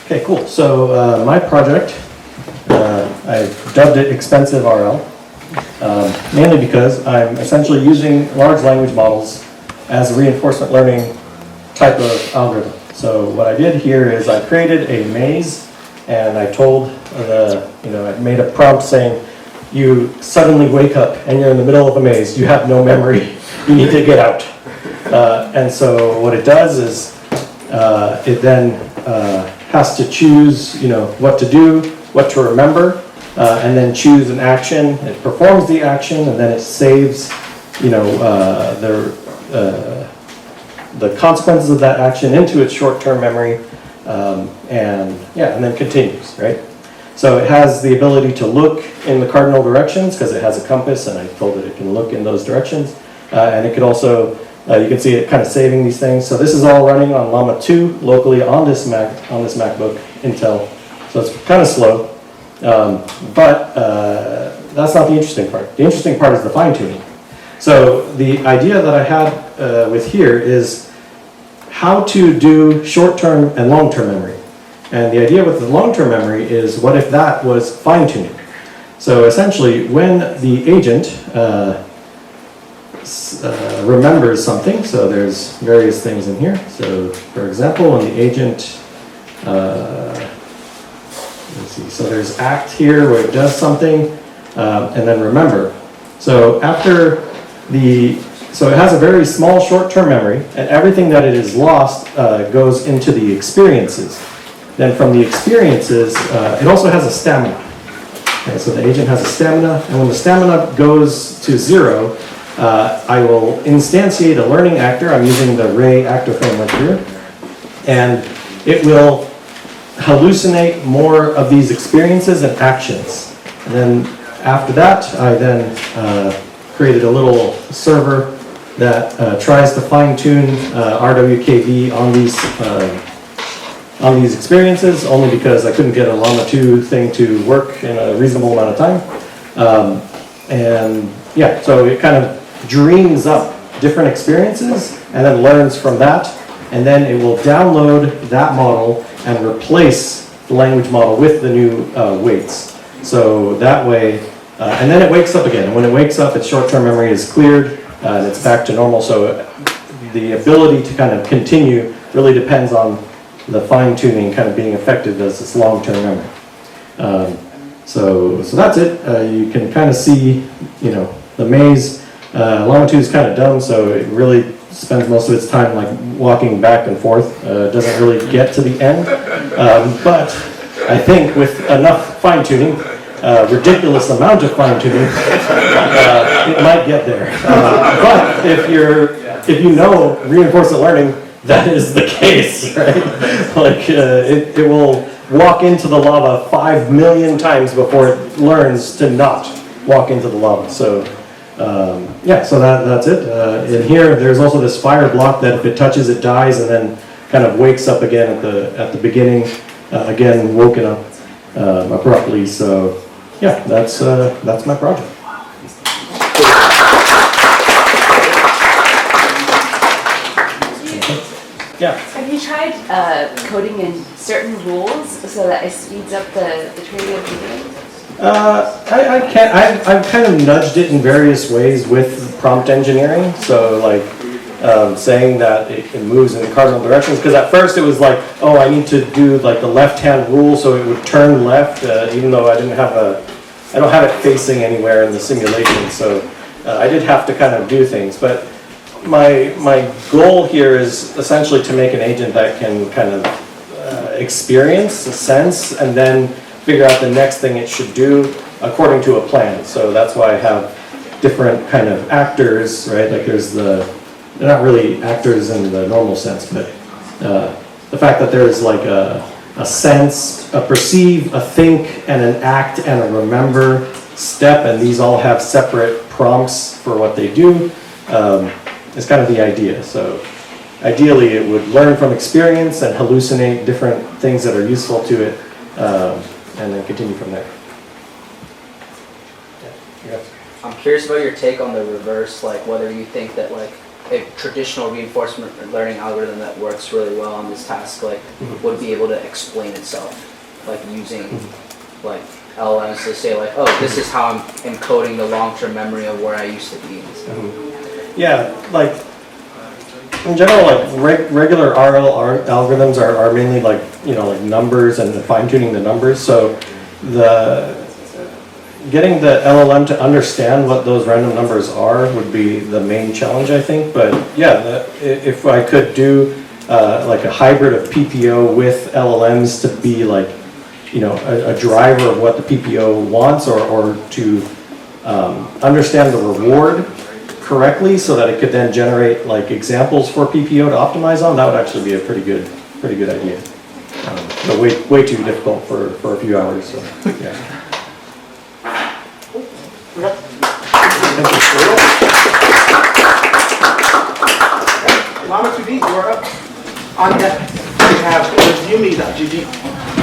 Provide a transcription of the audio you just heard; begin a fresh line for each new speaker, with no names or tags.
Okay, cool. So my project, I dubbed it ExpensiveRL, mainly because I'm essentially using large language models as a reinforcement learning type of algorithm. So what I did here is I created a maze, and I told I made a prompt saying, you suddenly wake up and you're in the middle of a maze, you have no memory, you need to get out. And so what it does is it then has to choose, what to do, what to remember, and then choose an action. It performs the action, and then it saves, the consequences of that action into its short-term memory, and then continues, right? So it has the ability to look in the cardinal directions because it has a compass, and I told it can look in those directions, and it could also. You can see it kind of saving these things. So this is all running on Llama 2 locally on this MacBook Intel. So it's kind of slow, but that's not the interesting part. The interesting part is the fine tuning. So the idea that I had with here is how to do short-term and long-term memory. And the idea with the long-term memory is what if that was fine tuning? So essentially, when the agent remembers something, so there's various things in here. So for example, when the agent, let's see, so there's act here where it does something, and then remember. So so it has a very small short-term memory, and everything that it is lost goes into the experiences. Then from the experiences, it also has a stamina. Okay, so the agent has a stamina, and when the stamina goes to 0, I will instantiate a learning actor. I'm using the Ray actor framework here. And it will hallucinate more of these experiences and actions. And then after that, I then created a little server that tries to fine-tune RWKV on these experiences, only because I couldn't get a Llama 2 thing to work in a reasonable amount of time. So it kind of dreams up different experiences and then learns from that, and then it will download that model and replace the language model with the new weights. So that way, and then it wakes up again. When it wakes up, its short-term memory is cleared and it's back to normal. So the ability to kind of continue really depends on the fine-tuning kind of being effective as this long-term memory. So that's it. You can kind of see, the maze. Llama 2 is kind of dumb, so it really spends most of its time like walking back and forth. Doesn't really get to the end. But I think with enough fine-tuning, ridiculous amount of fine-tuning, it might get there. But if you know reinforcement learning, that is the case, right? Like it will walk into the lava 5 million times before it learns to not walk into the lava. So so that's it. In here, there's also this fire block that if it touches, it dies, and then kind of wakes up again at the beginning, again woken up abruptly. So that's my project. Yeah.
Have you tried coding in certain rules so that it speeds up the training of the
I've kind of nudged it in various ways with prompt engineering. So like saying that it moves in cardinal directions. Because at first it was like, oh, I need to do like the left-hand rule so it would turn left, even though I don't have it facing anywhere in the simulation. So I did have to kind of do things, but. My goal here is essentially to make an agent that can kind of experience, a sense, and then figure out the next thing it should do according to a plan. So that's why I have different kind of actors, right? Like they're not really actors in the normal sense, but the fact that there's like a sense, a perceive, a think, and an act, and a remember step, and these all have separate prompts for what they do. Is kind of the idea. So ideally it would learn from experience and hallucinate different things that are useful to it, and then continue from there.
I'm curious about your take on the reverse, like whether you think that like a traditional reinforcement learning algorithm that works really well on this task, like, would be able to explain itself, like using like LLMs to say like, oh, this is how I'm encoding the long-term memory of where I used to be. And stuff.
Yeah, like in general, like regular RL algorithms are mainly like, like numbers and fine-tuning the numbers. So getting the LLM to understand what those random numbers are would be the main challenge, I think. But yeah, if I could do like a hybrid of PPO with LLMs to be like, a driver of what the PPO wants, or to understand the reward correctly so that it could then generate like examples for PPO to optimize on, that would actually be a pretty good idea. But way too difficult for a few hours. So yeah.
Llama 2D, you are up. On deck, we have reviewme.gg.